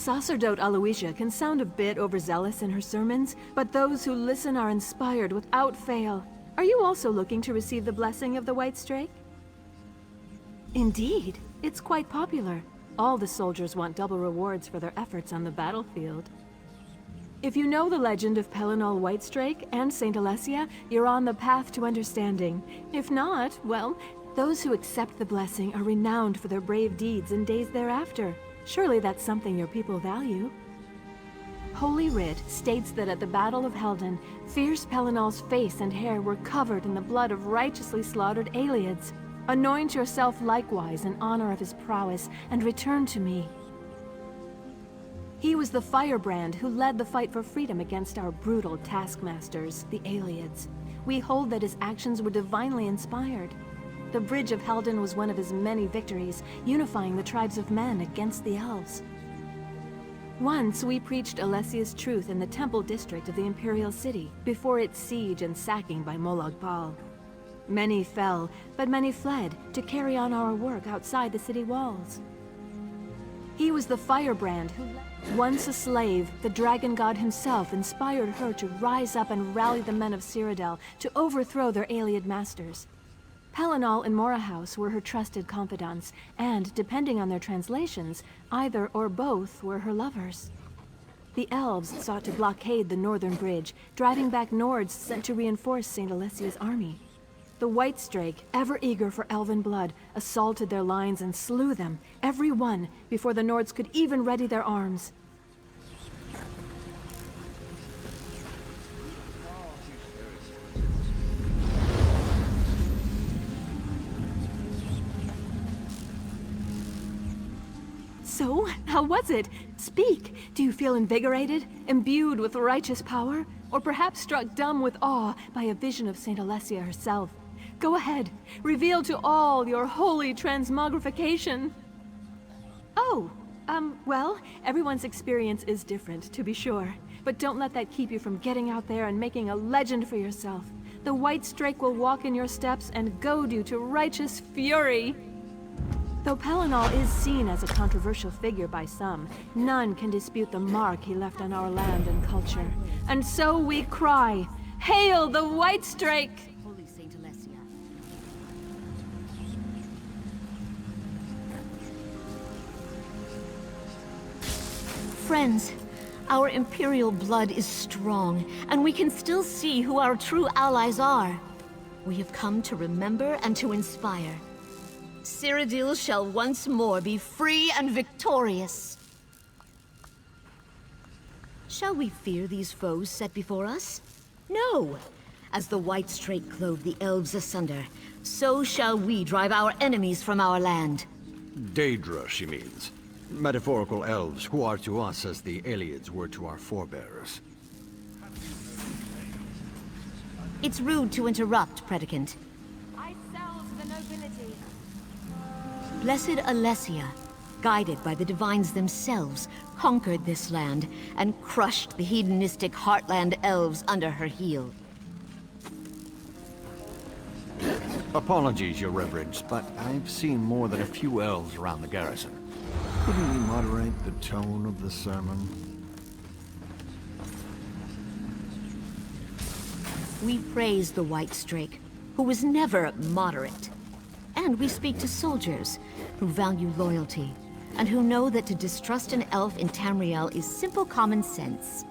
Sacerdote Aloisia can sound a bit overzealous in her sermons, but those who listen are inspired without fail. Are you also looking to receive the blessing of the White Strake? Indeed, it's quite popular. All the soldiers want double rewards for their efforts on the battlefield. If you know the legend of Pellinol Whitestrake and Saint Aloisia, you're on the path to understanding. If not, well, those who accept the blessing are renowned for their brave deeds in days thereafter. Surely that's something your people value. Holy Writ states that at the Battle of Helden, fierce Pellinol's face and hair were covered in the blood of righteously slaughtered Aelids. Anoint yourself likewise in honor of his prowess, and return to me. He was the firebrand who led the fight for freedom against our brutal taskmasters, the Aelids. We hold that his actions were divinely inspired. The Bridge of Helden was one of his many victories, unifying the tribes of men against the elves. Once, we preached Alessia's truth in the temple district of the Imperial City, before its siege and sacking by Molag Bal. Many fell, but many fled to carry on our work outside the city walls. He was the firebrand who, once a slave, the dragon god himself inspired her to rise up and rally the men of Cyrodiil to overthrow their Aeliad masters. Pellinol and Morahouse were her trusted confidants, and, depending on their translations, either or both were her lovers. The elves sought to blockade the northern bridge, driving back Nords sent to reinforce Saint Alessia's army. The White Strake, ever eager for elven blood, assaulted their lines and slew them, every one, before the Nords could even ready their arms. So, how was it? Speak! Do you feel invigorated, imbued with righteous power, or perhaps struck dumb with awe by a vision of Saint Aloisia herself? Go ahead, reveal to all your holy transmogrification. Oh, well, everyone's experience is different, to be sure. But don't let that keep you from getting out there and making a legend for yourself. The White Strake will walk in your steps and goad you to righteous fury. Though Pellinol is seen as a controversial figure by some, none can dispute the mark he left on our land and culture. And so we cry, Hail the White Strake! Holy Saint Aloisia. Friends, our Imperial blood is strong, and we can still see who our true allies are. We have come to remember and to inspire. Cyrodiil shall once more be free and victorious. Shall we fear these foes set before us? No! As the White Strake clove the elves asunder, so shall we drive our enemies from our land. Daedra, she means. Metaphorical elves who are to us as the Aelids were to our forebears. It's rude to interrupt, Predicant. I sell to the nobility. Blessed Aloisia, guided by the divines themselves, conquered this land and crushed the hedonistic Heartland elves under her heel. Apologies, Your Reverence, but I've seen more than a few elves around the garrison. Couldn't we moderate the tone of the sermon? We praise the White Strake, who was never moderate. And we speak to soldiers who value loyalty, and who know that to distrust an elf in Tamriel is simple common sense.